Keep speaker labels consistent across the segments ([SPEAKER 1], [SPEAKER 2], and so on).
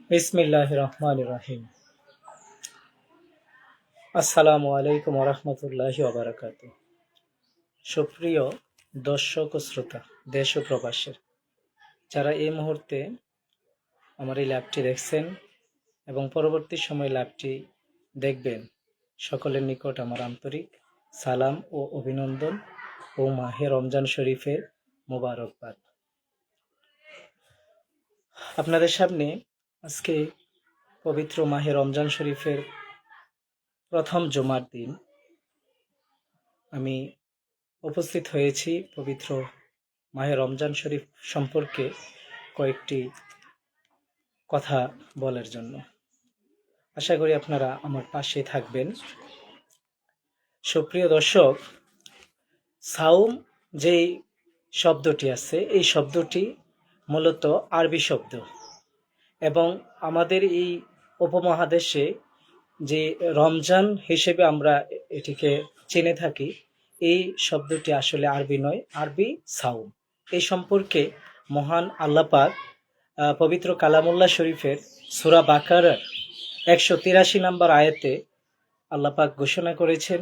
[SPEAKER 1] বিসমিল্লাহির রহমানির রহিম। আসসালামু আলাইকুম ওরহমতুল্লাহি ওবারাকাতুহু। সুপ্রিয় দর্শক ও শ্রোতা, দেশ ও প্রবাসের যারা এই মুহূর্তে আমার এই ল্যাবটি দেখছেন এবং পরবর্তী সময় ল্যাবটি দেখবেন, সকলের নিকট আমার আন্তরিক সালাম ও অভিনন্দন ও মাহে রমজান শরীফের মোবারকবাদ। আপনাদের সামনে আজকে পবিত্র মাহে রমজান শরীফের প্রথম জুমার দিন আমি উপস্থিত হয়েছি পবিত্র মাহে রমজান শরীফ সম্পর্কে কয়েকটি কথা বলার জন্য। আশা করি আপনারা আমার পাশে থাকবেন। সুপ্রিয় দর্শক, সাওম যেই শব্দটি আছে, এই শব্দটি মূলত আরবি শব্দ এবং আমাদের এই উপমহাদেশে যে রমজান হিসেবে আমরা এটিকে চিনে থাকি, এই শব্দটি আসলে আরবি নয়, আরবি সাওম। এই সম্পর্কে মহান আল্লাহ পাক পবিত্র কালামুল্লাহ শরীফের সূরা বাকারার 183 নম্বর আয়াতে আল্লাহ পাক ঘোষণা করেছেন,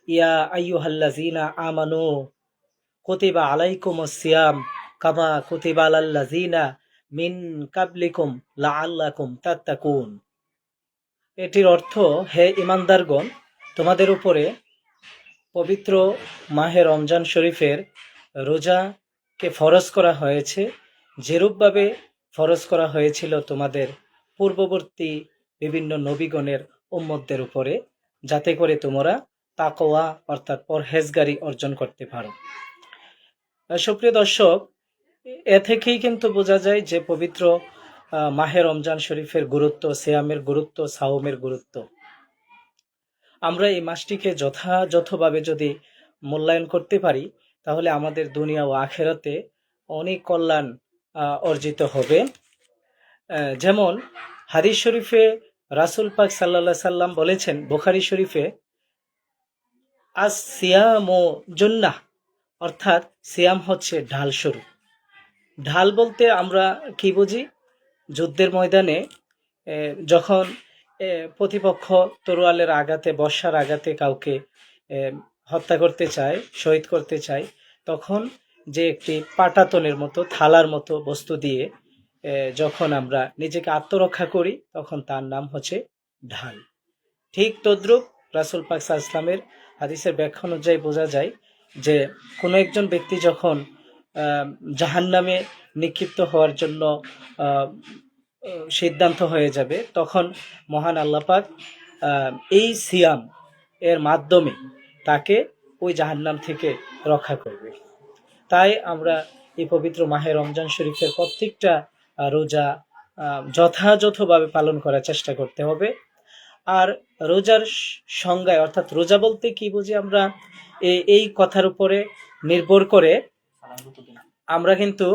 [SPEAKER 1] ইয়া আইয়ুহাল্লাযীনা আমানু কুতিবা আলাইকুমুস সিয়াম কামা কুতিবা আলাল্লাযীনা মিন কাবলিকুম লাআল্লাকুম তাত্তাকুন। এটির অর্থ, হে ইমানদারগণ, তোমাদের উপরে পবিত্র মাহে রমজান শরীফের রোজাকে ফরজ করা হয়েছে, যেরূপভাবে ফরজ করা হয়েছিল তোমাদের পূর্ববর্তী বিভিন্ন নবীগণের উম্মতদের উপরে, যাতে করে তোমরা তাকওয়া অর্থাৎ পরহেজগারি অর্জন করতে পারো। সুপ্রিয় দর্শক, এ থেকেই কিন্তু বোঝা যায় যে পবিত্র মাহে রমজান শরীফের গুরুত্ব, সিয়ামের গুরুত্ব, সাওমের গুরুত্ব। আমরা এই মাসটিকে যথাযথভাবে যদি মূল্যায়ন করতে পারি, তাহলে আমাদের দুনিয়া ও আখেরাতে অনেক কল্যাণ অর্জিত হবে। যেমন হাদিস শরীফে রাসূল পাক সাল্লাল্লাহু আলাইহি সাল্লাম বলেছেন, বুখারী শরীফে, আস সিয়ামু জুন্নাহ, অর্থাৎ সিয়াম হচ্ছে ঢাল স্বরূপ। ঢাল বলতে আমরা কি বুঝি? যুদ্ধের ময়দানে যখন প্রতিপক্ষ তরোয়ালের আঘাতে, বর্ষার আঘাতে কাউকে হত্যা করতে চায়, শহীদ করতে চায়, তখন যে একটি পাটাতনের মতো, থালার মতো বস্তু দিয়ে যখন আমরা নিজেকে আত্মরক্ষা করি, তখন তার নাম হচ্ছে ঢাল। ঠিক তদ্রূপ রাসূল পাক সাল্লাল্লাহু আলাইহি ওয়াসাল্লামের হাদিসের ব্যাখ্যা অনুযায়ী বোঝা যায় যে কোনো একজন ব্যক্তি যখন জাহান্নামে নিক্ষিপ্ত হওয়ার জন্য সিদ্ধান্ত হয়ে যাবে, তখন মহান আল্লাহ পাক এই সিয়াম এর মাধ্যমে তাকে ওই জাহান্নাম থেকে রক্ষা করবে। তাই আমরা এই পবিত্র মাহে রমজান শরীফের প্রত্যেকটা রোজা যথাযথভাবে পালন করার চেষ্টা করতে হবে। আর রোজার সংজ্ঞায়, অর্থাৎ রোজা বলতে কি বুঝি আমরা, এই কথার উপরে নির্ভর করে আমরা কিন্তু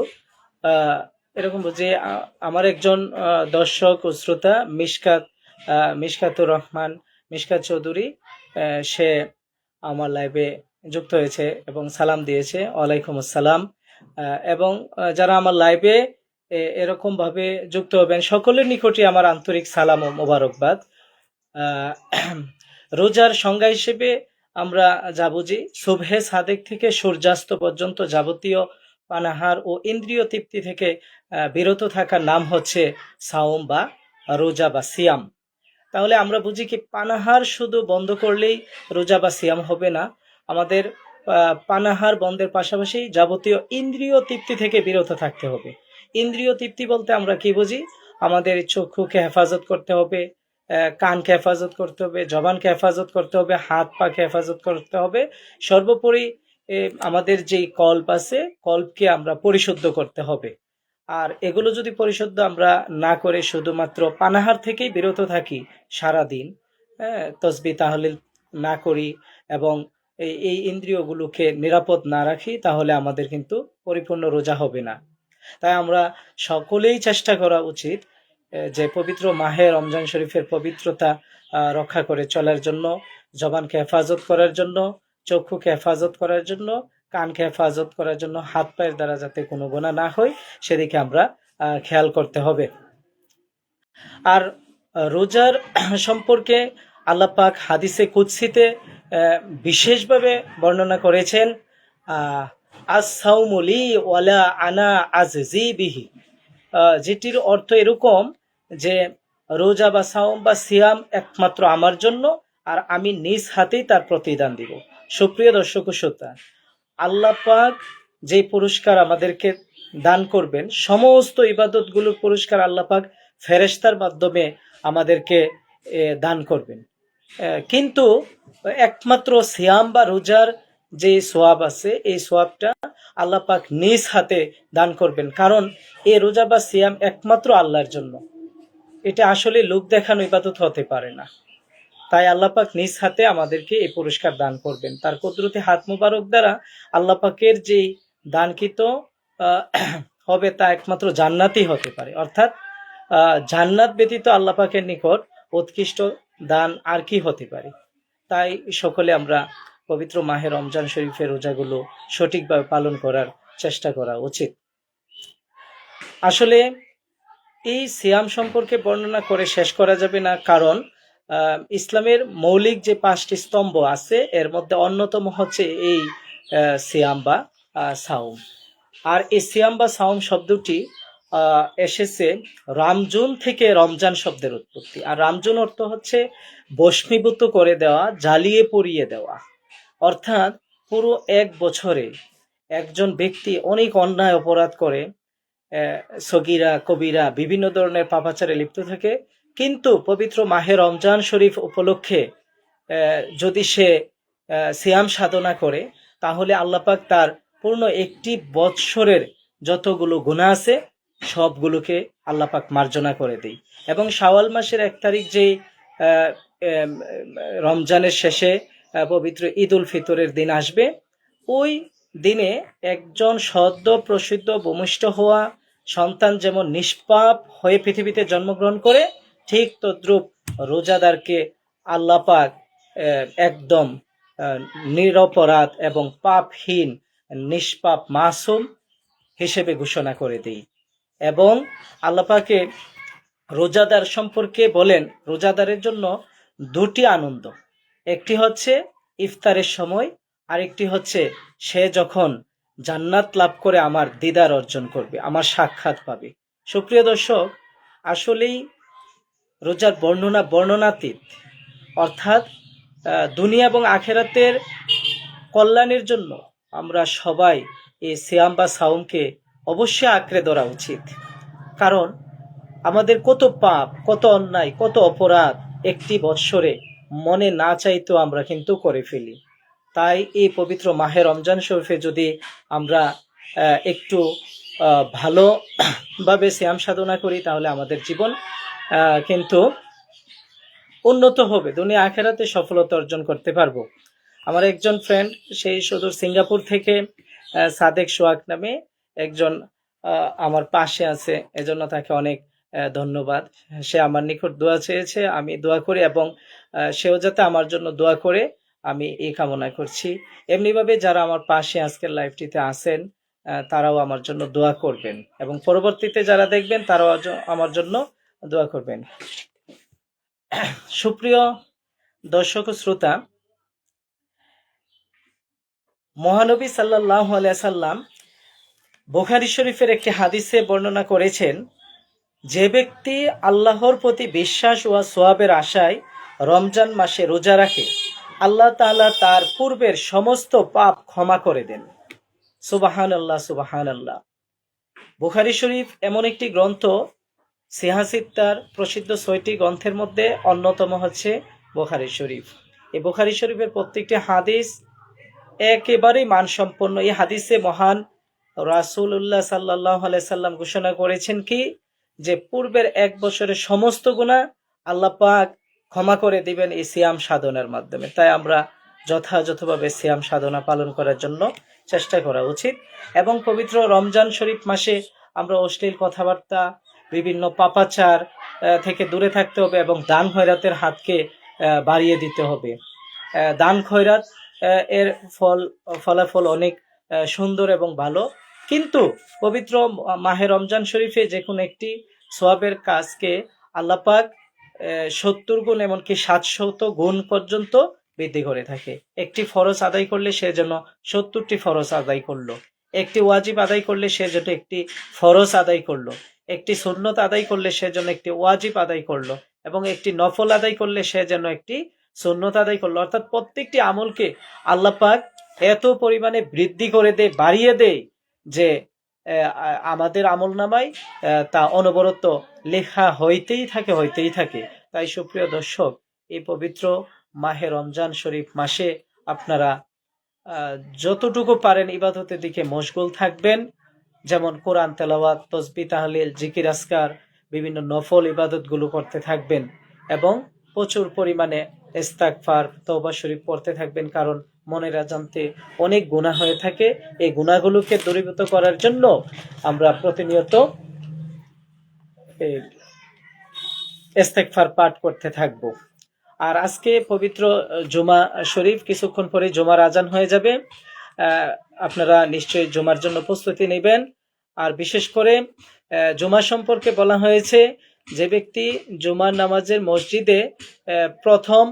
[SPEAKER 1] এরকম বুঝি। আমার একজন দর্শক ও শ্রোতা মিশকাতুর রহমান, মিশকাত চৌধুরী, সে আমার লাইভে যুক্ত হয়েছে এবং সালাম দিয়েছে, ওয়ালাইকুম আসসালাম। এবং যারা আমার লাইভে এরকম ভাবে যুক্ত হবেন, সকলের নিকটই আমার আন্তরিক সালাম ও মোবারকবাদ। রোজার সংজ্ঞা হিসেবে আমরা যা বুঝি, সুবহে সাদেক থেকে সূর্যাস্ত পর্যন্ত যাবতীয় পানাহার ও ইন্দ্রিয় তৃপ্তি থেকে বিরত থাকার নাম হচ্ছে সাওম বা রোজা বা সিয়াম। তাহলে আমরা বুঝি কি, পানাহার শুধু বন্ধ করলেই রোজা বা সিয়াম হবে না। আমাদের পানাহার বন্ধের পাশাপাশি যাবতীয় ইন্দ্রিয় তৃপ্তি থেকে বিরত থাকতে হবে। ইন্দ্রিয় তৃপ্তি বলতে আমরা কি বুঝি? আমাদের চক্ষুকে হেফাজত করতে হবে, কানকে হেফাজত করতে হবে, জবানকে হেফাজত করতে হবে, হাত পাকে হেফাজত করতে হবে। সর্বোপরি আমাদের যেই কল্প আছে, কল্পকে আমরা পরিশুদ্ধ করতে হবে। আর এগুলো যদি পরিশুদ্ধ আমরা না করে শুধুমাত্র পানাহার থেকেই বিরত থাকি সারাদিন, তসবিহ তাহলিল না করি এবং এই ইন্দ্রিয়গুলোকে নিরাপদ না রাখি, তাহলে আমাদের কিন্তু পরিপূর্ণ রোজা হবে না। তাই আমরা সকলেই চেষ্টা করা উচিত যে পবিত্র মাহে রমজান শরীফের পবিত্রতা রক্ষা করে চলার জন্য, জবানকে হেফাজত করার জন্য, চক্ষুকে হেফাজত করার জন্য, কানকে হেফাজত করার জন্য, হাত পায়ের দ্বারা যাতে কোনো গুনাহ না হয় সেদিকে আমরা খেয়াল করতে হবে। আর রোজার সম্পর্কে আল্লাহ পাক হাদিসে কুদসিতে বিশেষভাবে বর্ণনা করেছেন, আস-সাওমু লি ওয়ালা আনা আজজি বিহি, যেটির অর্থ এরকম যে রোজা বা সাওম বা সিয়াম একমাত্র আমার জন্য, আর আমি নিজ হাতেই তার প্রতিদান দিব। সুপ্রিয় দর্শক ও শ্রোতা, আল্লাহ পাক যে পুরস্কার আমাদেরকে দান করবেন, সমস্ত ইবাদতগুলোর পুরস্কার আল্লাহ পাক ফেরেশতার মাধ্যমে আমাদেরকে দান করবেন। কিন্তু একমাত্র সিয়াম বা রোজার যে সোয়াব আছে, এই সোয়াবটা আল্লাহ পাক নিজ হাতে দান করবেন, কারণ এই রোজা বা সিয়াম একমাত্র আল্লাহর জন্য। এটা আসলে লোক দেখানো ইবাদত হতে পারে না। তাই আল্লাহ পাক নিজ হাতে আমাদেরকে এই পুরস্কার দান করবেন। তার কুদরতি হাত মুবারক দ্বারা আল্লাহ পাকের যে দানকৃত হবে তা একমাত্র জান্নাতই হতে পারে। অর্থাৎ জান্নাত ব্যতীত আল্লাহ পাকের নিকট উৎকৃষ্ট দান আর কি হতে পারে। তাই সকলে আমরা পবিত্র মাহে রমজান শরীফের রোজাগুলো সঠিকভাবে পালন করার চেষ্টা করা উচিত। আসলে এই সিয়াম সম্পর্কে বর্ণনা করে শেষ করা যাবে না, কারণ ইসলামের মৌলিক যে 5টি স্তম্ভ আছে এর মধ্যে অন্যতম হচ্ছে এই সিয়াম বা সাওম। আর এই সিয়াম বা সাওম শব্দটি এসেছে রামজুন থেকে রমজান শব্দের উৎপত্তি। আর রামজুন অর্থ হচ্ছে ভস্মীভূত করে দেওয়া, জ্বালিয়ে পুড়িয়ে দেওয়া। অর্থাৎ পুরো এক বছরে একজন ব্যক্তি অনেক অন্যায় অপরাধ করে, সগীরা কবিরা বিভিন্ন ধরনের পাপাচারে লিপ্ত থাকে, কিন্তু পবিত্র মাহে রমজান শরীফ উপলক্ষে যদি সে সিয়াম সাধনা করে, তাহলে আল্লাপাক তার পূর্ণ একটি বৎসরের যতগুলো গুনাহ আছে সবগুলোকে আল্লাপাক মার্জনা করে দেয়। এবং শাওয়াল মাসের 1 তারিখ যে রমজানের শেষে পবিত্র ঈদ উল ফিতরের দিন আসবে, ওই দিনে একজন সদ্য প্রসিদ্ধ ভূমিষ্ঠ হওয়া সন্তান যেমন নিষ্পাপ হয়ে পৃথিবীতে জন্মগ্রহণ করে, ঠিক তদ্রূপ রোজাদারকে আল্লাহ পাক একদম নিরপরাধ এবং পাপহীন নিষ্পাপ মাসুম হিসেবে ঘোষণা করে দেই। এবং আল্লাহ পাকে রোজাদার সম্পর্কে বলেন, রোজাদারের জন্য 2টি আনন্দ, একটি হচ্ছে ইফতারের সময়, আরেকটি হচ্ছে সে যখন জান্নাত লাভ করে আমার দিদার অর্জন করবে, আমার সাক্ষাৎ পাবে। সুপ্রিয় দর্শক, আসলেই রোজার বর্ণনাতীত, অর্থাৎ দুনিয়া এবং আখেরাতের কল্যাণের জন্য আমরা সবাই এই সিয়াম বা সাওমকে অবশ্যই আঁকড়ে ধরা উচিত। কারণ আমাদের কত পাপ, কত অন্যায়, কত অপরাধ একটি বৎসরে মনে না চাইতেও আমরা কিন্তু করে ফেলি। তাই এই পবিত্র মাহে রমজান শরীফে যদি আমরা একটু ভালোভাবে সিয়াম সাধনা করি, তাহলে আমাদের জীবন কিন্তু উন্নত হবে, দুনিয়া আখেরাতে সফলতা অর্জন করতে পারবো। আমার একজন ফ্রেন্ড, সেই সুদূর সিঙ্গাপুর থেকে সাদেক সোহাগ নামে একজন আমার পাশে আছে, এজন্য তাকে অনেক ধন্যবাদ। সে আমার নিকট দোয়া চেয়েছে, আমি দোয়া করি, এবং সেও যাতে আমার জন্য দোয়া করে, আমি এই কামনা করছি। এমনিভাবে যারা আমার পাশে আজকের লাইভটিতে আছেন, তারাও আমার জন্য দোয়া করবেন, এবং পরবর্তীতে যারা দেখবেন তারাও আমার জন্য দোয়া করবেন। সুপ্রিয় দর্শক ও শ্রোতা, মহানবী সাল্লাল্লাহু আলাইহি সাল্লাম বুখারী শরীফের একটি হাদিসে বর্ণনা করেছেন, যে ব্যক্তি আল্লাহর প্রতি বিশ্বাস ও সওয়াবের আশায় রমজান মাসে রোজা রাখে, আল্লাহ তাআলা তার পূর্বের সমস্ত পাপ ক্ষমা করে দেন। সুবহানাল্লাহ, সুবহানাল্লাহ। বুখারী শরীফ এমন একটি গ্রন্থ, সিহাসিত্তার প্রসিদ্ধ 6টি গ্রন্থের মধ্যে অন্যতম হচ্ছে বুখারী শরীফ। এই বুখারী শরীফের প্রত্যেকটি হাদিস একেবারেই মানসম্পন্ন। এই হাদিসে মহান রাসূলুল্লাহ সাল্লাল্লাহু আলাইহি সাল্লাম ঘোষণা করেছেন কি, যে পূর্বের 1 বছরের সমস্ত গুনাহ আল্লাহ পাক ক্ষমা করে দিবেন এই সিয়াম সাধনার মাধ্যমে। তাই আমরা যথাযথভাবে সিয়াম সাধনা পালন করার জন্য চেষ্টা করা উচিত। এবং পবিত্র রমজান শরীফ মাসে আমরা অশ্লীল কথাবার্তা, বিভিন্ন পাপাচার থেকে দূরে থাকতে হবে, এবং দান খয়রাতের হাতকে বাড়িয়ে দিতে হবে। দান খয়রাত এর ফলাফল অনেক সুন্দর এবং ভালো, কিন্তু পবিত্র মাহে রমজান শরীফে যে কোনো একটি সওয়াবের কাজকে আল্লাহ পাক 70 গুণ এমনকি 700 গুণ পর্যন্ত বৃদ্ধি করে থাকে। একটি ফরজ আদায় করলে সে যেন 70টি ফরজ আদায় করলো, একটি ওয়াজিব আদায় করলে সে যেন একটি ফরজ আদায় করলো, একটি সুন্নত আদায় করলে সে যেন একটি ওয়াজিব আদায় করলো, এবং একটি নফল আদায় করলে সে যেন একটি সুন্নত আদায় করলো। অর্থাৎ প্রত্যেকটি আমলকে আল্লাহ পাক এত পরিমাণে বৃদ্ধি করে দেয়, বাড়িয়ে দেয় যে আমাদের আমল নামায় তা অনবরত লেখা হইতেই থাকে। তাই সুপ্রিয় দর্শক, এই পবিত্র মাহে রমজান শরীফ মাসে আপনারা যতটুকু পারেন ইবাদতের দিকে মশগুল থাকবেন। যেমন কোরআন তেলাওয়াত, তসবিহ, তাহলিল, জিকির, আজকার, বিভিন্ন নফল ইবাদতগুলো করতে থাকবেন এবং প্রচুর পরিমাণে ইস্তিগফার, তওবা শরীফ পড়তে থাকবেন। কারণ মনের অজান্তে অনেক গুনাহ হয়ে থাকে। এই গুনাহগুলোকে দূরীভূত করার জন্য আমরা প্রতিনিয়ত ইস্তিগফার পাঠ করতে থাকব। আর আজকে পবিত্র জুমা শরীফ, কিছুক্ষণ পরে জুমার আজান হয়ে যাবে। আপনারা নিশ্চয়ই জুমার জন্য প্রস্তুতি নেবেন। আর বিশেষ করে জুমা সম্পর্কে বলা হয়েছে, যে ব্যক্তি জুমার নামাজের মসজিদে প্রথম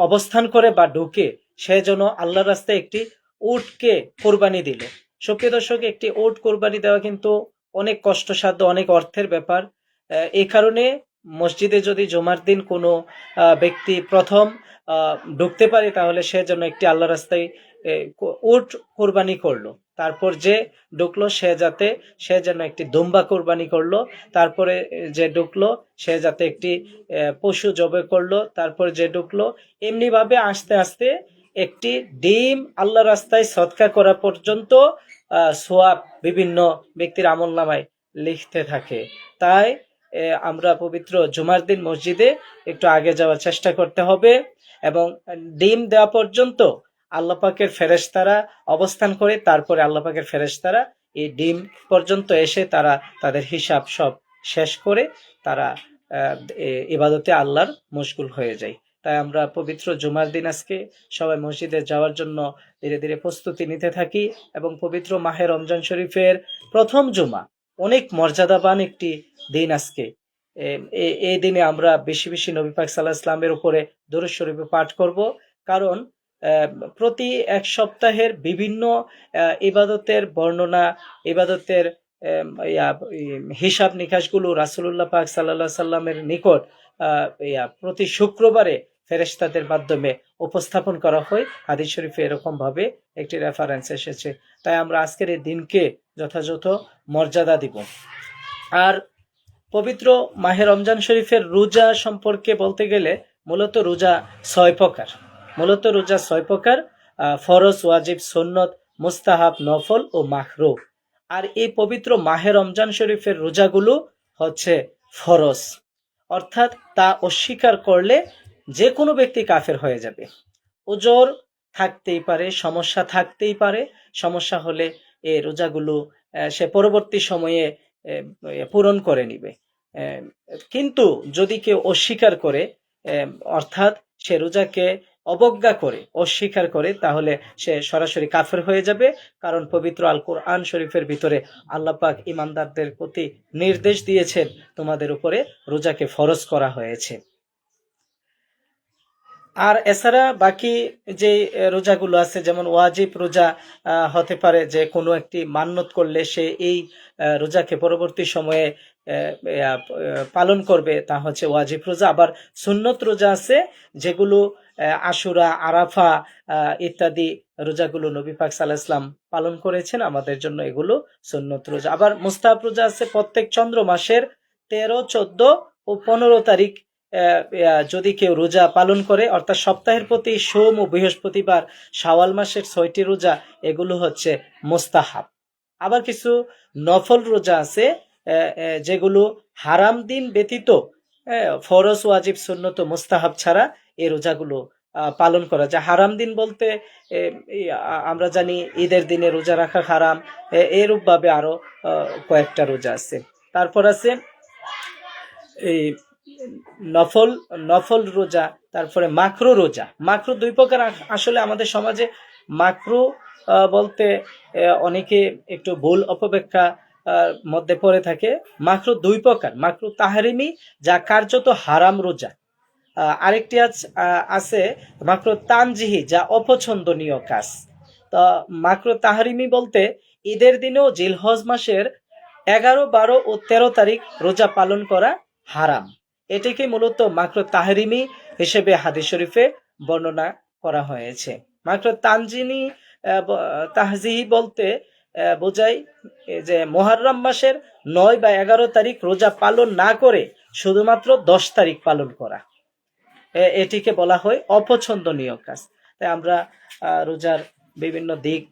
[SPEAKER 1] অবস্থান করে বা ঢুকে, সে যেন আল্লাহর রাস্তায় একটি উটকে কোরবানি দিল। সুপ্রিয় দর্শক, একটি উট কোরবানি দেওয়া কিন্তু অনেক কষ্টসাধ্য, অনেক অর্থের ব্যাপার। এই কারণে মসজিদে যদি জুমার দিন কোনো ব্যক্তি প্রথম ঢুকতে পারে, তাহলে সে যেন একটি আল্লাহ রাস্তায় উট কোরবানি করলো। তারপর যে ঢুকলো সে যেন একটি দুম্বা কোরবানি করলো। তারপরে যে ঢুকলো সে যাতে একটি পশু জবাই করলো। তারপর যে ঢুকলো, এমনি ভাবে আস্তে আস্তে একটি ডিম আল্লাহ রাস্তায় সদকা করা পর্যন্ত সোয়াব বিভিন্ন ব্যক্তির আমলনামায় লিখতে থাকে। তাই আমরা পবিত্র জুমার দিন মসজিদে একটু আগে যাওয়ার চেষ্টা করতে হবে, এবং ডিম দেওয়া পর্যন্ত আল্লাহ পাকের ফেরেশতারা অবস্থান করে। তারপরে আল্লাহ পাকের ফেরেশতারা এই ডিম পর্যন্ত এসে তারা তাদের হিসাব সব শেষ করে তারা ইবাদতে আল্লাহর মশগুল হয়ে যায়। তাই আমরা পবিত্র জুমার দিন আজকে সবাই মসজিদে যাওয়ার জন্য ধীরে ধীরে প্রস্তুতি নিতে থাকি। এবং পবিত্র মাহে রমজান শরীফের প্রথম জুমা অনেক মর্যাদাবান একটি দিন আজকে। এই দিনে আমরা বেশি বেশি নবী পাক সাল্লাল্লাহু আলাইহি ওয়াসাল্লামের উপরে দরুদ শরীফ পাঠ করব। কারণ প্রতি এক সপ্তাহের বিভিন্ন ইবাদতের বর্ণনা, ইবাদতের হিসাব নিকাশগুলো রাসূলুল্লাহ পাক সাল্লাল্লাহু আলাইহি সাল্লামের নিকট প্রতি শুক্রবারে ফেরেশতাদের মাধ্যমে উপস্থাপন করা হয়। হাদিস শরীফে এরকম ভাবে একটি রেফারেন্স এসেছে। তাই আমরা আজকের এই দিনকে যথাযথ মর্যাদা দিব। আর পবিত্র মাহে রমজান শরীফের রোজা সম্পর্কে বলতে গেলে মূলত রোজা 6 প্রকার: ফরজ, ওয়াজিব, সুন্নত, মুস্তাহাব, নফল ও মাকরুহ। আর এই পবিত্র মাহে রমজান শরীফের রোজাগুলো হচ্ছে ফরজ, অর্থাৎ তা অস্বীকার করলে যে কোনো ব্যক্তি কাফের হয়ে যাবে। ওজর থাকতেই পারে, সমস্যা থাকতেই পারে। সমস্যা হলে এই রোজাগুলো সে পরবর্তী সময়ে পূরণ করে নিবে। কিন্তু যদি কেউ অস্বীকার করে, অর্থাৎ সে রোজাকে অবজ্ঞা করে, অস্বীকার করে, তাহলে সে সরাসরি কাফের হয়ে যাবে। কারণ পবিত্র আল কোরআন শরীফের ভিতরে আল্লাহ পাক ঈমানদারদের প্রতি নির্দেশ দিয়েছেন, তোমাদের উপরে রোজাকে ফরজ করা হয়েছে। আর এছাড়া বাকি যে রোজাগুলো আছে, যেমন ওয়াজিব রোজা হতে পারে যে কোনো একটি মান্যত করলে সে এই রোজাকে পরবর্তী সময়ে পালন করবে, তা হচ্ছে ওয়াজিব রোজা। আবার সুন্নত রোজা আছে যেগুলো আশুরা, আরাফা ইত্যাদি রোজাগুলো নবী পাক সাল্লাল্লাহু আলাইহি ওয়াসাল্লাম পালন করেছেন, আমাদের জন্য এগুলো সুন্নত রোজা। আবার মুস্তাহাব রোজা আছে প্রত্যেক চন্দ্র মাসের 13, 14 ও 15 তারিখ যদি কেউ রোজা পালন করে, অর্থাৎ সপ্তাহের প্রতি সোম ও বৃহস্পতিবার শাওয়াল মাসের 6টি রোজা, এগুলো হচ্ছে মুস্তাহাব। আবার কিছু নফল রোজা আছে যেগুলো হারাম দিন ব্যতীত, ফরজ, ওয়াজিব, সুন্নত ও মুস্তাহাব ছাড়া এই রোজাগুলো পালন করা যায়। হারাম দিন বলতে আমরা জানি ঈদের দিনে রোজা রাখা হারাম, এরূপ ভাবে আরো কয়েকটা রোজা আছে। তারপর আছে এই নফল রোজা, তারপরে মাকরু রোজা। মাকরু 2 প্রকার আসলে আমাদের সমাজে। মাকরু বলতে অনেকে একটু ভুল অপব্যাখ্যা মধ্যে পড়ে থাকে মাকরু দুই প্রকার, মাকরু তাহরিমি যা কার্যত হারাম রোজা, আরেকটি আছে মাকরু তানজিহি যা অপছন্দনীয় কাজ। তো মাকরু তাহরিমি বলতে ঈদের দিনেও জিলহজ মাসের 11, 12 ও 13 তারিখ রোজা পালন করা হারাম। এটিকে মূলত মাকরু তাহরিমি হিসেবে হাদিস শরীফে বর্ণনা করা হয়েছে। মাকরু তাহজিহি বলতে বোঝায় যে মুহররম মাসের 9 বা 11 তারিখ রোজা পালন না করে শুধুমাত্র 10 তারিখ পালন করা, এটিকে বলা হয় অপছন্দনীয় কাজ। তাই আমরা রোজার বিভিন্ন দিক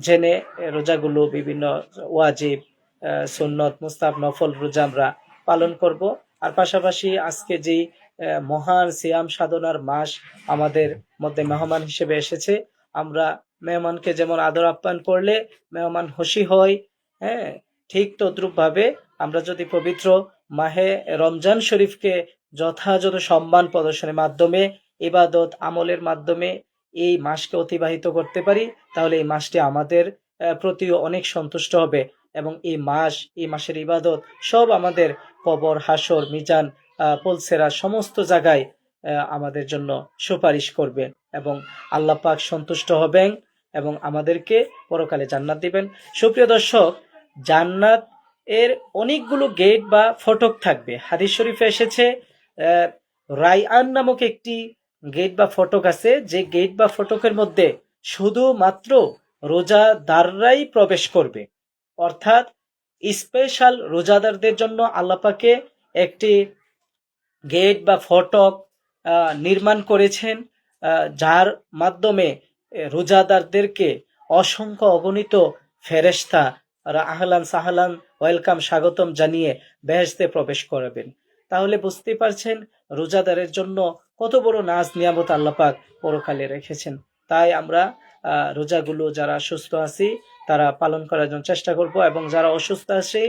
[SPEAKER 1] জেনে রোজাগুলো বিভিন্ন ওয়াজিব, সুন্নত, মুস্তাহাব, নফল রোজা আমরা পালন করব। আর পাশাপাশি আজকে যেই মহান সিয়াম সাধনার মাস আমাদের মধ্যে মেহমান হিসেবে এসেছে, আমরা মেহমানকে যেমন আদর আপ্যায়ন করলে মেহমান খুশি হয়, হ্যাঁ, ঠিক তদ্রুপ ভাবে আমরা যদি পবিত্র মাহে রমজান শরীফকে যথাযথ সম্মান প্রদর্শনের মাধ্যমে, ইবাদত আমলের মাধ্যমে এই মাসকে অতিবাহিত করতে পারি, তাহলে এই মাসটি আমাদের প্রতিও অনেক সন্তুষ্ট হবে এবং এই মাসের ইবাদত সব আমাদের কবর, হাসর, মিজান, পুলসেরা সমস্ত জায়গায় আমাদের জন্য সুপারিশ করবে এবং আল্লাহ পাক সন্তুষ্ট হবেন এবং আমাদেরকে পরকালে জান্নাত দিবেন। সুপ্রিয় দর্শক, জান্নাত এর অনেকগুলো গেট বা ফটক থাকবে। হাদিস শরীফে এসেছে রাইআন নামক একটি গেট বা ফটক আছে, যে গেট বা ফটকের মধ্যে শুধুমাত্র রোজাদাররাই প্রবেশ করবে। অর্থাৎ স্পেশাল রোজাদারদের জন্য আল্লাহ পাকে একটি গেট বা ফটক নির্মাণ করেছেন, যার মাধ্যমে রোজাদারদেরকে অসংখ্য অগণিত ফেরেশতা আহলান সাহলান ওয়েলকাম স্বাগতম জানিয়ে বেহেশতে প্রবেশ করাবেন। তাহলে বুঝতে পারছেন রোজাদারের জন্য কত বড় নাজ নিয়ামত আল্লাহ পাক পরকালে রেখেছেন। তাই আমরা রোজাগুলো যারা সুস্থ আছি তারা পালন করার জন্য চেষ্টা করব এবং যারা অসুস্থ আছে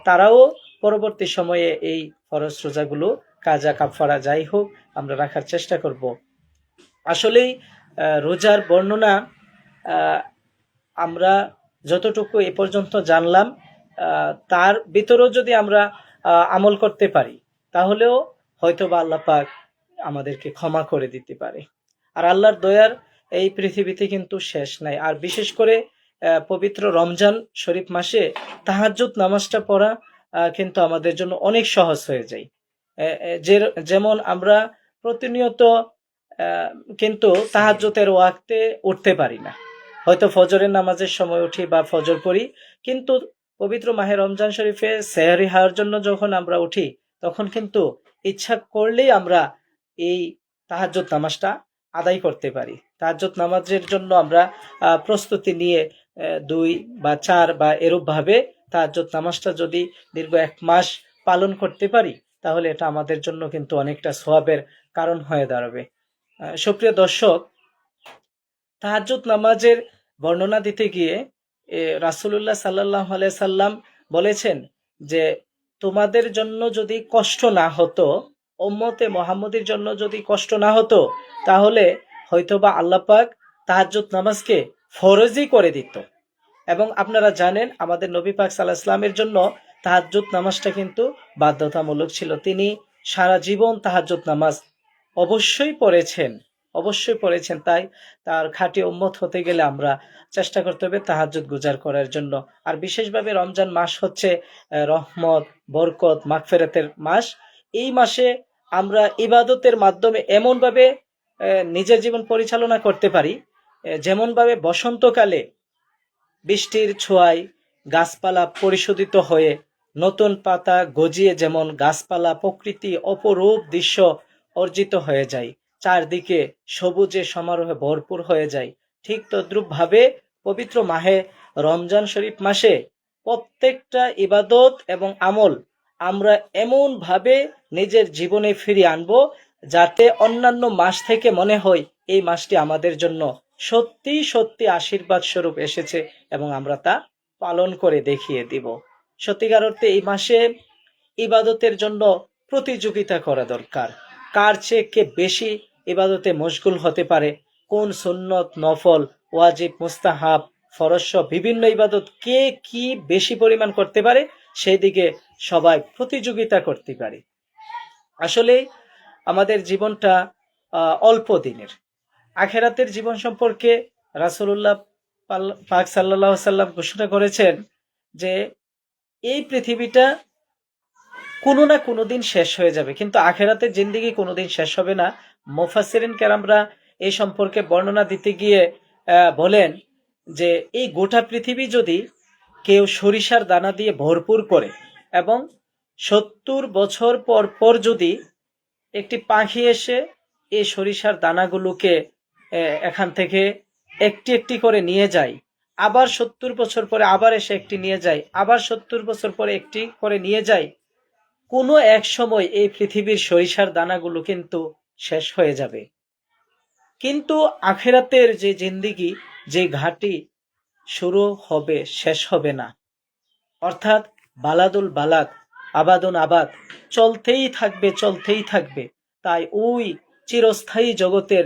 [SPEAKER 1] তারাও পরবর্তী সময়ে এই ফরজ রোজাগুলো কাজা কাফারা যাই হোক আমরা রাখার চেষ্টা করব। আসলেই রোজার বর্ণনা আমরা যতটুকু এ পর্যন্ত জানলাম, তার ভিতরেও যদি আমরা আমল করতে পারি তাহলেও হয়তো বা আল্লাহ পাক আমাদেরকে ক্ষমা করে দিতে পারে। আর আল্লাহর দয়ার এই পৃথিবীতে কিন্তু শেষ নাই। আর বিশেষ করে পবিত্র রমজান শরীফ মাসে তাহাজ্জুদ নামাজটা পড়া কিন্তু আমাদের জন্য অনেক সহজ হয়ে যায়। যেমন আমরা প্রতিনিয়ত কিন্তু তাহাজ্জুদের ওয়াক্তে উঠতে পারি না, হয়তো ফজরের নামাজের সময় উঠি বা ফজর পড়ি, কিন্তু পবিত্র মাহে রমজান শরীফে সেহরি হওয়ার জন্য যখন আমরা উঠি তখন কিন্তু ইচ্ছা করলেই আমরা এই তাহাজ্জুদ নামাজটা আদায় করতে পারি। তাহাজ্জুদ নামাজের জন্য আমরা প্রস্তুতি নিয়ে 2 বা 4 বা এরূপ ভাবে তাহাজ্জুদ নামাজটা যদি দীর্ঘ 1 মাস পালন করতে পারি তাহলে এটা আমাদের জন্য কিন্তু অনেকটা সওয়াবের কারণ হয়ে দাঁড়াবে। সুপ্রিয় দর্শক, তাহাজ্জুদ নামাজের বর্ণনা দিতে গিয়ে রাসূলুল্লাহ সাল্লাল্লাহু আলাইহি সাল্লাম বলেছেন যে তোমাদের জন্য যদি কষ্ট না হতো, উম্মতে মুহাম্মদের জন্য যদি কষ্ট না হতো, তাহলে হয়তোবা আল্লাহ পাক তাহাজ্জুদ নামাজকে ফরজই করে দিত। এবং আপনারা জানেন আমাদের নবী পাক সাল্লাল্লাহু আলাইহি ওয়াসাল্লামের জন্য তাহাজ্জুদ নামাজটা কিন্তু বাধ্যতামূলক ছিল। তিনি সারা জীবন তাহাজ্জুদ নামাজ অবশ্যই পড়েছেন। তাই তার খাঁটি উম্মত হতে গেলে আমরা চেষ্টা করতে হবে তাহাজ্জুদ গুজার করার জন্য। আর বিশেষভাবে রমজান মাস হচ্ছে রহমত, বরকত, মাগফিরাতের মাস। এই মাসে আমরা ইবাদতের মাধ্যমে এমনভাবে নিজের জীবন পরিচালনা করতে পারি, যেমনভাবে বসন্তকালে বৃষ্টির ছোঁয়ায় গাছপালা পরিশোধিত হয়ে নতুন পাতা গজিয়ে যেমন গাছপালা প্রকৃতি অপরূপ দৃশ্য অর্জিত হয়ে যায়, চারদিকে সবুজে সমারোহে ভরপুর হয়ে যায়, ঠিক তদ্রূপ ভাবে পবিত্র মাহে রমজান শরীফ মাসে প্রত্যেকটা ইবাদত এবং আমল আমরা এমন ভাবে নিজের জীবনে ফিরিয়ে আনবো যাতে অন্যান্য মাস থেকে মনে হয় এই মাসটি আমাদের জন্য সত্যি সত্যি আশীর্বাদ স্বরূপ এসেছে এবং আমরা তা পালন করে দেখিয়ে দিব। সত্যিকার অর্থে এই মাসে ইবাদতের জন্য প্রতিযোগিতা করা দরকার। কার চেয়ে কে বেশি ইবাদতে মশগুল হতে পারে, কোন সুন্নত, নফল, ওয়াজিব, মুস্তাহাব, ফরজ সহ বিভিন্ন ইবাদত কে কি বেশি পরিমাণ করতে পারে সেই দিকে সবাই প্রতিযোগিতা করতে পারে। আসলে আমাদের জীবনটা অল্প দিনের। আখেরাতের জীবন সম্পর্কে রাসূলুল্লাহ পাক সাল্লাল্লাহু আলাইহি সাল্লাম ঘোষণা করেছেন যে এই পৃথিবীটা কোনো না কোনো দিন শেষ হয়ে যাবে, কিন্তু আখেরাতের জিন্দেগি কোনোদিন শেষ হবে না। মুফাসসিরিন কেরামরা এই সম্পর্কে বর্ণনা দিতে গিয়ে বলেন যে এই গোটা পৃথিবী যদি কেউ সরিষার দানা দিয়ে ভরপুর করে এবং ৭০ বছর পর পর যদি একটি পাখি এসে এই সরিষার দানাগুলোকে এখান থেকে একটি একটি করে নিয়ে যায়, আবার ৭০ বছর পরে আবার এসে একটি নিয়ে যায়, আবার ৭০ বছর পরে একটি করে নিয়ে যায়, কোনো এক সময় এই পৃথিবীর সরিষার দানাগুলো কিন্তু শেষ হয়ে যাবে। কিন্তু আখেরাতের যে জিন্দিগি, যে ঘাটি শুরু হবে শেষ হবে না, অর্থাৎ বালাদুল বালাদ আবাদুন আবাদ, চলতেই থাকবে চলতেই থাকবে। তাই ওই চিরস্থায়ী জগতের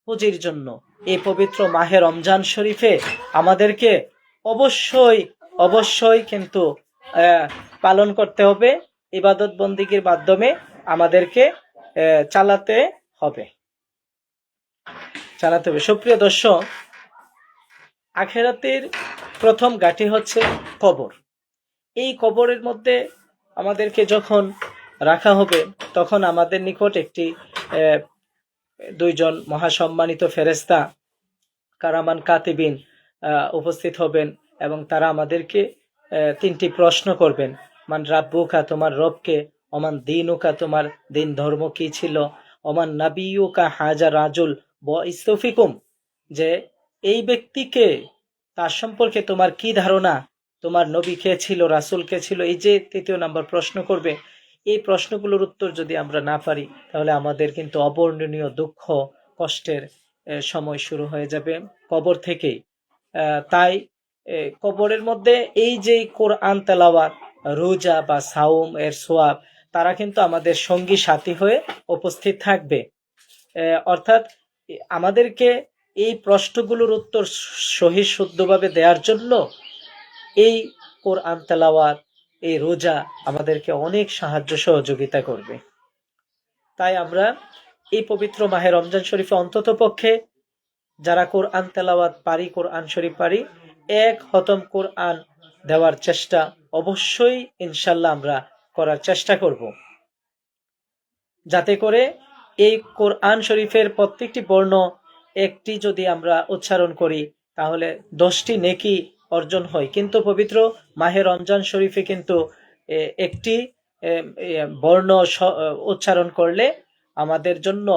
[SPEAKER 1] পুঁজির জন্য এই পবিত্র মাহে রমজান শরীফে আমাদেরকে অবশ্যই অবশ্যই কিন্তু পালন করতে হবে, ইবাদত বন্দিগির মাধ্যমে আমাদেরকে চালাতে হবে। সুপ্রিয় দর্শক, আখেরাতের প্রথম ঘাঁটি হচ্ছে কবর। এই কবরের মধ্যে আমাদেরকে যখন রাখা হবে তখন আমাদের নিকট একটি দুইজন মহাসম্মানিত ফেরেশতা কারামান কাতিবিন উপস্থিত হবেন এবং তারা আমাদেরকে তিনটি প্রশ্ন করবেন। মান রাব্বুকা, তোমার রবকে, ওমান দীনুকা, তোমার দিন ধর্ম কি ছিল, ওমান নাবিয়ুকা হাজা রাজুল বইস্তুফিকুম, যে এই ব্যক্তিকে, তার সম্পর্কে তোমার কি ধারণা, তোমার নবী কে ছিল, রাসূল কে ছিল। এই যে তৃতীয় নাম্বার প্রশ্ন করবে, এই প্রশ্নগুলোর উত্তর যদি আমরা না পারি তাহলে আমাদের কিন্তু অবর্ণনীয় দুঃখ কষ্টের সময় শুরু হয়ে যাবে কবর থেকেই। তাই কবরের মধ্যে এই যে কোরআন তেলাওয়াত, রোজা বা সাওম এর সোয়াব, তারা কিন্তু আমাদের সঙ্গী সাথী হয়ে উপস্থিত থাকবে। অর্থাৎ আমাদেরকে এই প্রশ্নগুলোর উত্তর সহি শুদ্ধভাবে দেওয়ার জন্য এই কোরআন তেলাওয়াত, এই রোজা আমাদেরকে অনেক সাহায্য সহযোগিতা করবে। তাই আমরা এই পবিত্র মাহে রমজান শরীফে অন্তত পক্ষে যারা কোরআন তেলাওয়াত পারি, কোরআন শরীফ পারি, এক খতম কোরআন দেওয়ার চেষ্টা অবশ্যই ইনশাল্লাহ আমরা করার চেষ্টা করব, যাতে করে এই কোরআন শরীফের প্রত্যেকটি বর্ণ একটি যদি আমরা উচ্চারণ করি তাহলে 10টি নেকি অর্জন হয়। কিন্তু পবিত্র মাহে রমজান শরীফে কিন্তু একটি বর্ণ উচ্চারণ করলে আমাদের জন্য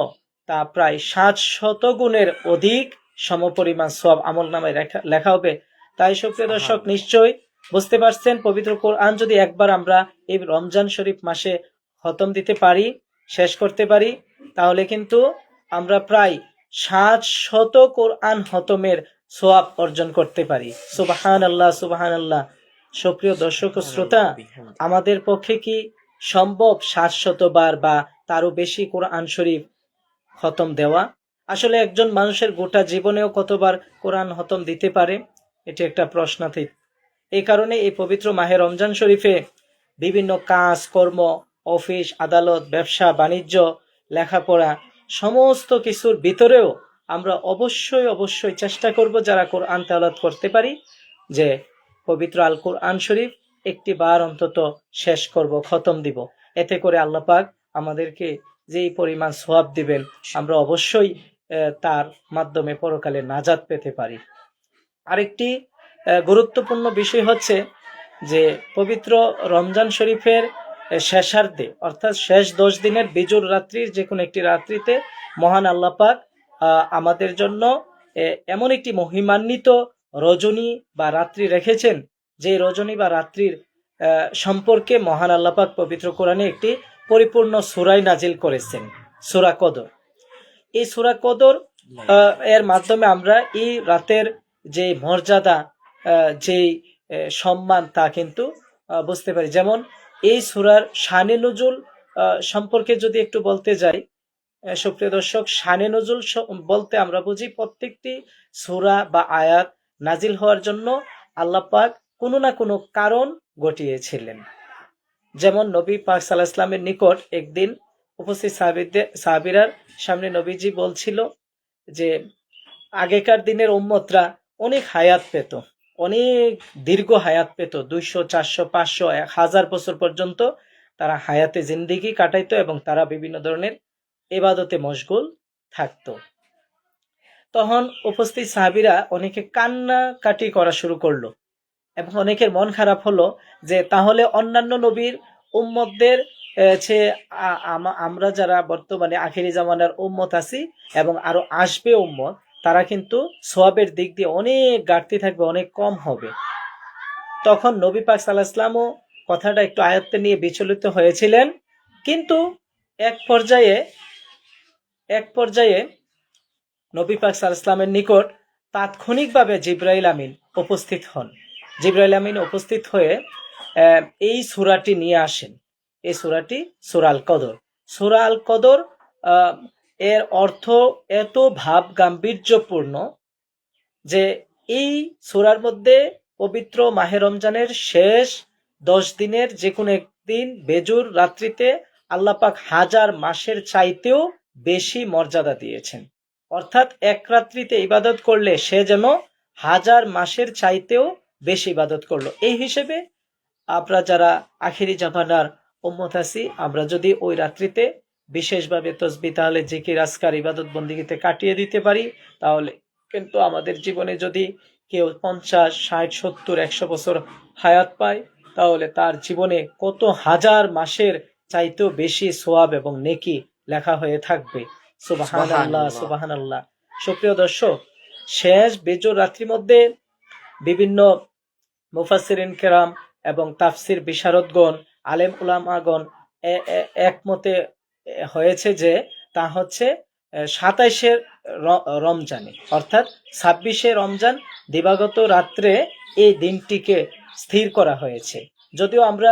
[SPEAKER 1] তা প্রায় 700 গুণের অধিক সমপরিমাণ সওয়াব আমলনামায় লেখা হবে। তাই সুপ্রিয় দর্শক, নিশ্চয়ই বুঝতে পারছেন, পবিত্র কোরআন যদি একবার আমরা এই রমজান শরীফ মাসে খতম দিতে পারি, শেষ করতে পারি, তাহলে কিন্তু আমরা প্রায় 700 কোরআন খতমের সওয়াব অর্জন করতে পারি। সুবহানাল্লাহ, সুবহানাল্লাহ। সুপ্রিয় দর্শক ও শ্রোতা, আমাদের পক্ষে কি সম্ভব 700 বার বা তারও বেশি কোরআন শরীফ খতম দেওয়া? আসলে একজন মানুষের গোটা জীবনেও কতবার কোরআন খতম দিতে পারে, এটি একটা প্রশ্নাতীত। এই কারণে এই পবিত্র মাহে রমজান শরীফে বিভিন্ন কাজ কর্ম, অফিস আদালত, ব্যবসা বাণিজ্য, লেখাপড়া, সমস্ত কিছুর ভিতরেও আমরা অবশ্যই অবশ্যই চেষ্টা করব, যারা কোরআন তেলাওয়াত করতে পারি, যে পবিত্র আল কোরআন শরীফ একটি বার অন্তত শেষ করব, খতম দিব। এতে করে আল্লাহ পাক আমাদেরকে যেই পরিমাণ সওয়াব দিবেন, আমরা অবশ্যই তার মাধ্যমে পরকালে নাজাত পেতে পারি। আরেকটি গুরুত্বপূর্ণ বিষয় হচ্ছে যে পবিত্র রমজান শরীফের শেষার্ধে, অর্থাৎ শেষ 10 দিনের বিজুর রাত্রির যে কোনো একটি রাত্রিতে মহান আল্লাহ পাক আমাদের জন্য এমন একটি মহিমান্বিত রজনী বা রাত্রি রেখেছেন, যে রজনী বা রাত্রির সম্পর্কে মহান আল্লাহ পাক পবিত্র কোরআনে একটি পরিপূর্ণ সূরাই নাজিল করেছেন, সূরা কদর। এই সূরা কদর এর মাধ্যমে আমরা এই রাতের যে মর্যাদা, যে সম্মান, তা কিন্তু বুঝতে পারি। যেমন এই সূরার শানে নুজুল সম্পর্কে যদি একটু বলতে যাই, সুপ্রিয় দর্শক, শানে নুজুল বলতে আমরা বুঝি প্রত্যেকটি সূরা বা আয়াত নাজিল হওয়ার জন্য আল্লাহ পাক কোনো না কোনো কারণ ঘটিয়েছিলেন। যেমন নবী পাক সাল্লাল্লাহু আলাইহি ওয়াসাল্লামের নিকট একদিন উপস্থিত সাহাবীরার সামনে নবীজি বলছিল যে আগেকার দিনের উম্মতরা অনেক হায়াত পেত, অনেক দীর্ঘ হায়াত পেত, 200, 400, 500, 1000 বছর পর্যন্ত তারা হায়াতে জিন্দেগি কাটাইতো এবং তারা বিভিন্ন ধরনের ইবাদতে মশগুল থাকতো। তখন উপস্থিত সাহাবীরা অনেকে কান্নাকাটি করা শুরু করলো এবং অনেকের মন খারাপ হলো যে তাহলে অন্যান্য নবীর উম্মতদের চেয়ে আমরা যারা বর্তমানে আখিরি জামানার উম্মত আছি এবং আরো আসবে উম্মত, তারা কিন্তু সওয়াবের দিক দিয়ে অনেক ঘাটতি থাকবে, অনেক কম হবে। তখন নবী পাক সাল্লাল্লাহু আলাইহি ওয়াসাল্লামও কথাটা একটু আয়ত্তে নিয়ে বিচলিত হয়েছিলেন, কিন্তু এক পর্যায়ে নবী পাক সাল্লাল্লাহু আলাইহি ওয়াসাল্লামের নিকট তাৎক্ষণিকভাবে জিবরাইল আমিন উপস্থিত হন। জিবরাইল আমিন উপস্থিত হয়ে এই সূরাটি নিয়ে আসেন। এই সূরাটি সূরা আল কদর। সূরা আল কদর এর অর্থ এত ভাব গাম্ভীর্যপূর্ণ যে এই সূরার মধ্যে পবিত্র মাহে রমজানের শেষ 10 দিনের যে কোনো একদিন বেজুর রাত্রিতে আল্লাহ পাক 1000 মাসের চাইতেও বেশি মর্যাদা দিয়েছেন। অর্থাৎ এক রাত্রিতে ইবাদত করলে সে যেন 1000 মাসের চাইতেও বেশি ইবাদত করলো। এই হিসেবে আমরা যারা আখিরি জামানার উম্মত আছি, আমরা যদি ওই রাত্রিতে বিশেষভাবে তসবিহ তাহলে জিকির আজকার ইবাদত বন্দিগিতে কাটিয়ে দিতে পারি, তাহলে কিন্তু আমাদের জীবনে যদি কেউ 50, 60, 70, 100 বছর হায়াত পায়, তাহলে তার জীবনে কত হাজার মাসের চাইতেও বেশি সওয়াব এবং নেকি লেখা হয়ে থাকবে। সুবহানাল্লাহ, সুবহানাল্লাহ। সুপ্রিয় দর্শক, শেষ বেজোর রাত্রির মধ্যে বিভিন্ন মুফাসসিরিন কেরাম এবং তাফসির বিশারদগণ, আলেম উলামাগণ একমতে হয়েছে যে তা হচ্ছে 27 রমজানে, অর্থাৎ 26 রমজান দিবাগত রাত্রে এই দিনটিকে স্থির করা হয়েছে। যদিও আমরা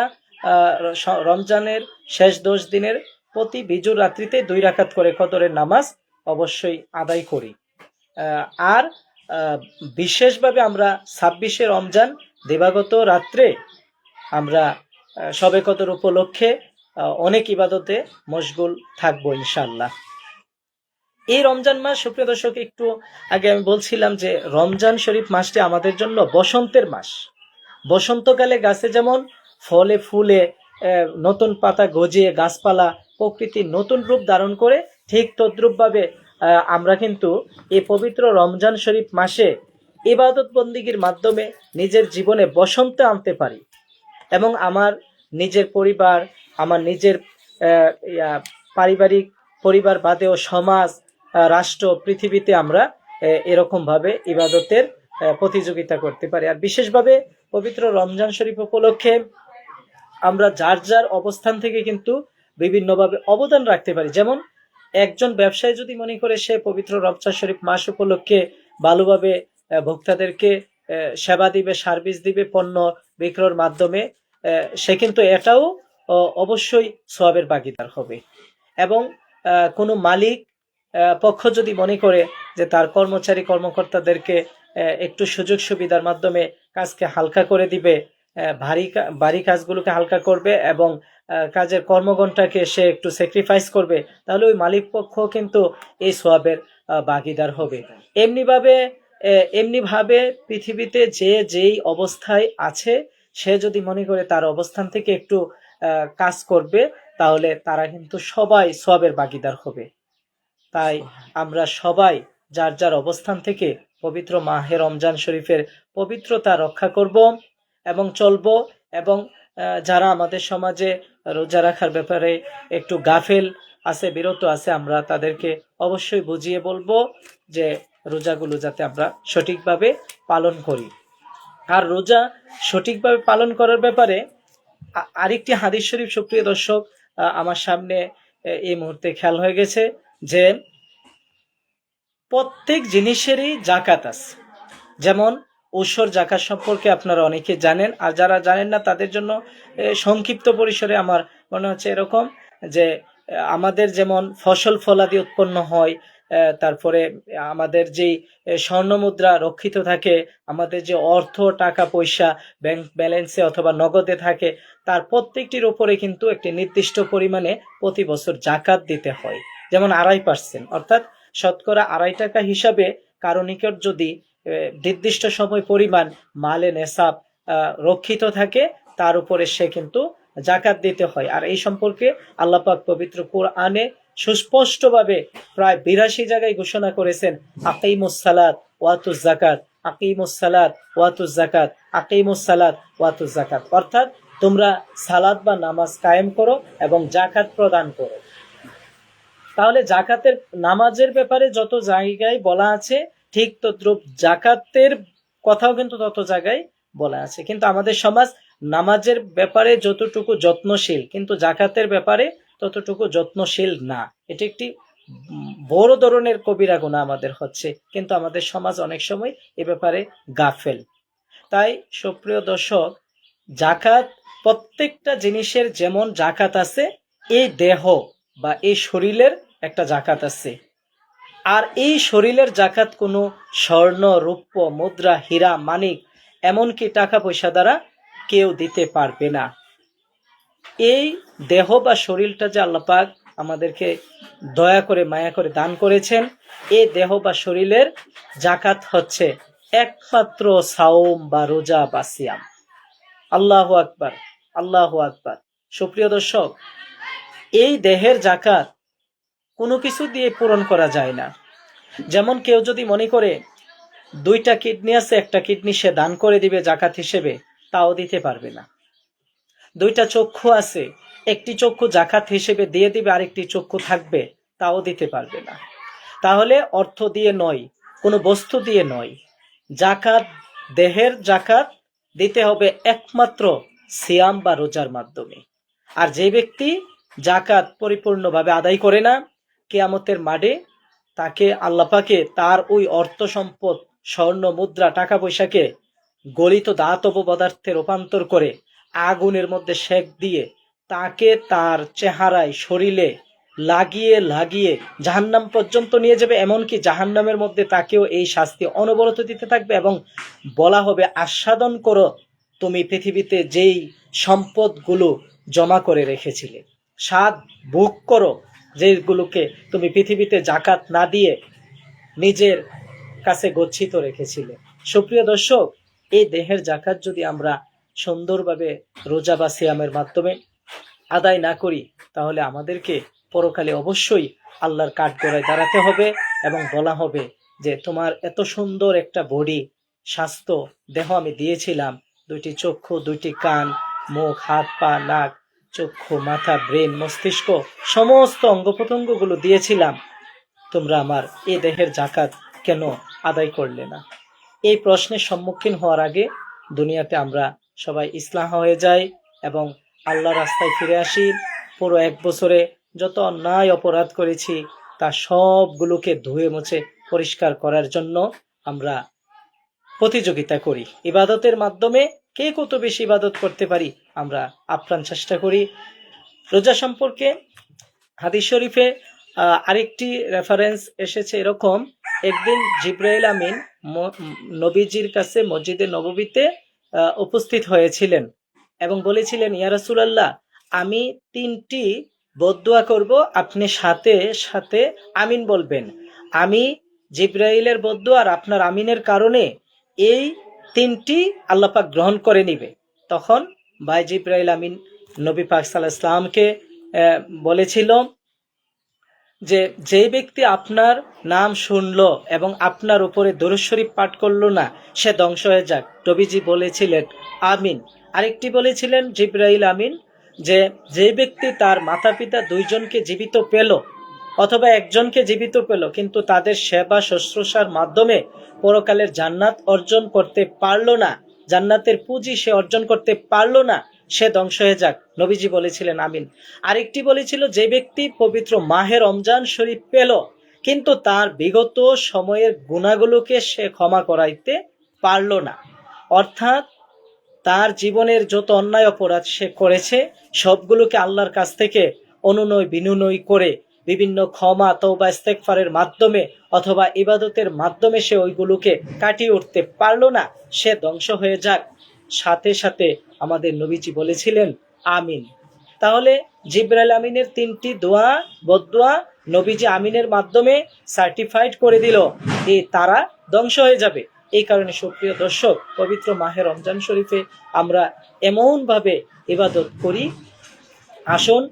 [SPEAKER 1] রমজানের শেষ 10 দিনের প্রতি বিজুর রাত্রিতে 2 রাকাত করে কদরের নামাজ অবশ্যই আদায় করি। আর বিশেষভাবে আমরা 26 রমজান দিবাগত রাত্রে আমরা শবে কদর উপলক্ষে অনেক ইবাদতে মশগুল থাকবো ইনশাআল্লাহ। এই রমজান মাস, সুপ্রিয় দর্শক, একটু আগে আমি বলছিলাম যে রমজান শরীফ মাসটি আমাদের জন্য বসন্তের মাস। বসন্তকালে গাছে যেমন ফলে ফুলে নতুন পাতা গজিয়ে গাছপালা প্রকৃতির নতুন রূপ ধারণ করে, ঠিক তদ্রূপভাবে আমরা কিন্তু এই পবিত্র রমজান শরীফ মাসে ইবাদত বন্দিগির মাধ্যমে নিজের জীবনে বসন্ত আনতে পারি এবং আমার নিজের পরিবার, আমার নিজের পারিবারিক পরিবার বাদেও সমাজ, রাষ্ট্র, পৃথিবীতে আমরা এরকমভাবে ইবাদতের প্রতিযোগিতা করতে পারি। আর বিশেষভাবে পবিত্র রমজান শরীফ উপলক্ষে আমরা যার যার অবস্থান থেকে কিন্তু বিভিন্নভাবে অবদান রাখতে পারি। যেমন একজন ব্যবসায়ী যদি মনে করে সে পবিত্র রমজান শরীফ মাস উপলক্ষে ভালোভাবে ভোক্তাদেরকে সেবা দিবে, সার্ভিস দিবে পণ্য বিক্রয়ের মাধ্যমে, সে কিন্তু এটাও অবশ্যই সওয়াবের ভাগীদার হবে। এবং কোনো মালিক পক্ষ যদি মনে করে যে তার কর্মচারী কর্মকর্তাদেরকে একটু সুযোগ সুবিধার মাধ্যমে কাজকে হালকা করে দিবে, ভারী কাজগুলোকে হালকা করবে এবং কাজের কর্মঘণ্টাকে সে একটু স্যাক্রিফাইস করবে, তাহলে ওই মালিক পক্ষ কিন্তু এই সওয়াবের ভাগীদার হবে। এমনিভাবে পৃথিবীতে যেই অবস্থায় আছে, সে যদি মনে করে তার অবস্থান থেকে একটু কাজ করবে, তাহলে তারা কিন্তু সবাই সওয়াবের ভাগীদার হবে। তাই আমরা সবাই যার যার অবস্থান থেকে পবিত্র মাহে রমজান শরীফের পবিত্রতা রক্ষা করব এবং চলব। এবং যারা আমাদের সমাজে রোজা রাখার ব্যাপারে একটু গাফেল আছে, বিরত আছে, আমরা তাদেরকে অবশ্যই বুঝিয়ে বলবো যে রোজাগুলো যাতে আমরা সঠিকভাবে পালন করি। আর রোজা সঠিকভাবে পালন করার ব্যাপারে আরেকটি হাদিস শরীফ, সুপ্রিয় দর্শক, আমার সামনে এই মুহূর্তে খেয়াল হয়ে গেছে যে প্রত্যেক জিনিসেরই জাকাত আছে। যেমন ঔষর জাকাত সম্পর্কে আপনারা অনেকে জানেন, আর যারা জানেন না তাদের জন্য সংক্ষিপ্ত পরিসরে আমার মনে হচ্ছে এরকম যে আমাদের যেমন ফসল ফলাদি উৎপন্ন হয়, তারপরে আমাদের যেই স্বর্ণ মুদ্রা রক্ষিত থাকে, আমাদের যে অর্থ টাকা পয়সা ব্যাংক ব্যালেন্সে অথবা নগদে থাকে, তার প্রত্যেকটির উপরে কিন্তু একটি নির্দিষ্ট পরিমাণে প্রতি বছর জাকাত দিতে হয়। যেমন 2.5%, অর্থাৎ শতকরা 2.5 টাকা হিসাবে কারো নিকট যদি নির্দিষ্ট সময় পরিমাণ মালে নেশাব রক্ষিত থাকে, তার উপরে সে কিন্তু জাকাত দিতে হয়। আর এই সম্পর্কে আল্লাহ পাক পবিত্র কোরআনে সুস্পষ্টভাবে প্রায় 82 জায়গায় ঘোষণা করেছেন, আকিমুস সালাত ওয়াতুজ যাকাত, আকিমুস সালাত ওয়াতুজ যাকাত, আকিমুস সালাত ওয়াতুজ যাকাত, অর্থাৎ তোমরা সালাত বা নামাজ কায়েম করো এবং জাকাত প্রদান করো। তাহলে জাকাতের নামাজের ব্যাপারে যত জায়গায় বলা আছে, ঠিক তদ্রূপ জাকাতের কথাও কিন্তু তত জায়গায় বলা আছে। কিন্তু আমাদের সমাজ নামাজের ব্যাপারে যতটুকু যত্নশীল, কিন্তু জাকাতের ব্যাপারে ততটুকু যত্নশীল না। এটি একটি বড় ধরনের কবিরা গুনাহ আমাদের হচ্ছে, কিন্তু আমাদের সমাজ অনেক সময় এ ব্যাপারে গাফেল। তাই সুপ্রিয় দর্শক, জাকাত প্রত্যেকটা জিনিসের যেমন জাকাত আছে, এই দেহ বা এই শরীরের একটা জাকাত আছে। আর এই শরীরের জাকাত কোনো স্বর্ণ রৌপ্য মুদ্রা হীরা মানিক এমনকি টাকা পয়সা দ্বারা কেউ দিতে পারবে না। এই দেহ বা শরীরটা যে আল্লাহ পাক আমাদেরকে দয়া করে মায়া করে দান করেছেন, এই দেহ বা শরীরের জাকাত হচ্ছে একমাত্র সাওম বা রোজা বা সিয়াম। আল্লাহু আকবার, আল্লাহু আকবার। সুপ্রিয় দর্শক, এই দেহের জাকাত কোনো কিছু দিয়ে পূরণ করা যায় না। যেমন কেউ যদি মনে করে 2টা কিডনি আছে, একটা কিডনি সে দান করে দিবে জাকাত হিসেবে, তাও দিতে পারবে না। 2টা চক্ষু আছে, একটি চক্ষু জাকাত হিসেবে দিয়ে দিবে, আরেকটি চক্ষু থাকবে, তাও দিতে পারবে না। তাহলে অর্থ দিয়ে নয়, কোনো বস্তু দিয়ে নয়, জাকাত, দেহের জাকাত দিতে হবে একমাত্র সিয়াম বা রোজার মাধ্যমে। আর যে ব্যক্তি জাকাত পরিপূর্ণভাবে আদায় করে না, কিয়ামতের মাঠে তাকে আল্লাহ পাকে তার ওই অর্থ সম্পদ, স্বর্ণ মুদ্রা টাকা পয়সাকে গলিত ধাতব পদার্থে রূপান্তর করে আগুনের মধ্যে সেক দিয়ে তাকে তার চেহারায় শরীরে লাগিয়ে লাগিয়ে জাহান্নাম পর্যন্ত নিয়ে যাবে। এমনকি জাহান্নামের মধ্যে তাকেও এই শাস্তি অনবরত দিতে থাকবে এবং বলা হবে, আস্বাদন করো তুমি পৃথিবীতে যেই সম্পদগুলো জমা করে রেখেছিলে, স্বাদ ভোগ করো যেগুলোকে তুমি পৃথিবীতে জাকাত না দিয়ে নিজের কাছে গচ্ছিত রেখেছিলে। সুপ্রিয় দর্শক, এই দেহের জাকাত যদি আমরা সুন্দরভাবে রোজা বা সিয়ামের মাধ্যমে আদায় না করি, তাহলে আমাদেরকে পরকালে অবশ্যই আল্লাহর কাঠগড়ায় দাঁড়াতে হবে এবং বলা হবে যে তোমার এত সুন্দর একটা বডি, স্বাস্থ্য দেহ আমি দিয়েছিলাম, 2টি চক্ষু, 2টি কান, মুখ, হাত পা, নাক, চক্ষু, মাথা, ব্রেন, মস্তিষ্ক, সমস্ত অঙ্গ প্রত্যঙ্গগুলো দিয়েছিলাম, তোমরা আমার এই দেহের জাকাত কেন আদায় করলে না? এই প্রশ্নের সম্মুখীন হওয়ার আগে দুনিয়াতে আমরা সবাই ইসলাম হয়ে যাই এবং আল্লাহ রাস্তায় ফিরে আসি। পুরো 1 বছরে যত অন্যায় অপরাধ করেছি তা সবগুলোকে ধুয়ে মুছে পরিষ্কার করার জন্য আমরা প্রতিযোগিতা করি। ইবাদতের মাধ্যমে কে কত বেশি ইবাদত করতে পারি আমরা আপ্রাণ চেষ্টা করি। রোজা সম্পর্কে হাদিস শরীফে আরেকটি রেফারেন্স এসেছে এরকম, একদিন জিবরাইল আমিন নবীজির কাছে মসজিদে নববীতে উপস্থিত হয়েছিলেন এবং বলেছিলেন, ইয়া রাসূলুল্লাহ, আমি 3টি বদদুয়া করব, আপনি সাথে সাথে আমিন বলবেন। আমি জিবরাইলের বদদুয়া আর আপনার আমিনের কারণে এই 3টি আল্লাহ পাক গ্রহণ করে নিবে। তখন ভাই জিবরাইল আমিন নবী পাক সাল্লাল্লাহু আলাইহি ওয়াসাল্লামকে বলেছিল যে যে ব্যক্তি আপনার নাম শুনলো এবং আপনার উপরে দরুদ শরীফ পাঠ করলো না, সে ধ্বংস হয়ে যাক। নবীজি বলেছিলেন আমিন। আরেকটি বলেছিলেন জিবরাইল আমিন যে যে ব্যক্তি তার মাতা পিতা 2জনকে জীবিত পেল অথবা একজনকে জীবিত পেল কিন্তু তাদের সেবা শুশ্রূষার মাধ্যমে পরকালের জান্নাত অর্জন করতে পারলো না, জান্নাতের পুঁজি সে অর্জন করতে পারলো না, সে ধ্বংস হয়ে যাক। নবীজি বলেছিলেন আমিন। আরেকটি বলেছিল, যে ব্যক্তি পবিত্র মাহে রমজান শরীফ পেল কিন্তু তার বিগত সময়ের গুনাহগুলোকে সে ক্ষমা করাইতে পারল না, অর্থাৎ তার জীবনের যত অন্যায় অপরাধ সে করেছে সবগুলোকে আল্লাহর কাছ থেকে অনুনয় বিনুনয় করে বিভিন্ন ক্ষমা তওবা ইস্তেগফারের মাধ্যমে অথবা ইবাদতের মাধ্যমে সে ওইগুলোকে কাটিয়ে উঠতে পারলো না, সে ধ্বংস হয়ে যাক, সাথে সাথে আমাদের নবীজি বলেছিলেন আমিন। তাহলে জিবরাইল আমিনের 3টি দোয়া বদদোয়া নবীজি আমিনের মাধ্যমে সার্টিফাইড করে দিল যে তারা ধ্বংস হয়ে যাবে। এই কারণে সুপ্রিয় দর্শক, পবিত্র মাহে রমজান শরীফে আমরা এমনভাবে ইবাদত করি, আসুন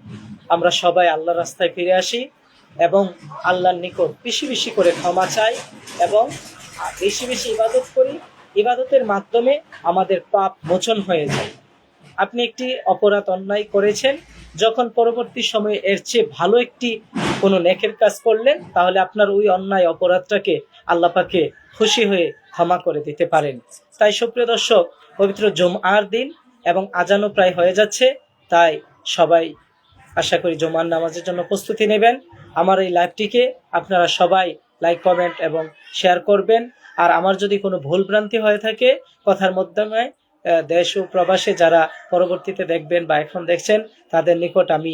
[SPEAKER 1] আমরা সবাই আল্লাহর রাস্তায় ফিরে আসি এবং আল্লাহর নিকট বেশি বেশি করে ক্ষমা চাই এবং বেশি বেশি ইবাদত করি। ইবাদতের মাধ্যমে আমাদের পাপ মোচন হয়ে যায়। আপনি একটি অপরাধ অন্যায় করেছেন, যখন পরবর্তী সময়ে এর চেয়ে ভালো একটি কোনো নেকের কাজ করলেন, তাহলে আপনার ওই অন্যায় অপরাধটাকে আল্লাহ পাকে খুশি হয়ে ক্ষমা করে দিতে পারেন। তাই সুপ্রিয় দর্শক, পবিত্র জুমআর দিন এবং আজানও প্রায় হয়ে যাচ্ছে, তাই সবাই আশা করি জুমার নামাজের জন্য প্রস্তুতি নেবেন। আমার এই লাইভটিকে আপনারা সবাই লাইক, কমেন্ট এবং শেয়ার করবেন। আর আমার যদি কোনো ভুল ভ্রান্তি হয়ে থাকে কথার মাধ্যমে, দেশ ও প্রবাসে যারা পরবর্তীতে দেখবেন বা এখন দেখছেন, তাদের নিকট আমি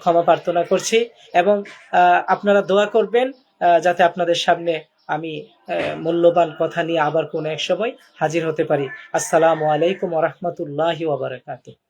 [SPEAKER 1] ক্ষমা প্রার্থনা করছি এবং আপনারা দোয়া করবেন যাতে আপনাদের সামনে আমি মূল্যবান কথা নিয়ে আবার কোনো এক সময় হাজির হতে পারি। আসসালামু আলাইকুম ওয়া রাহমাতুল্লাহি ওয়া বারাকাতুহু।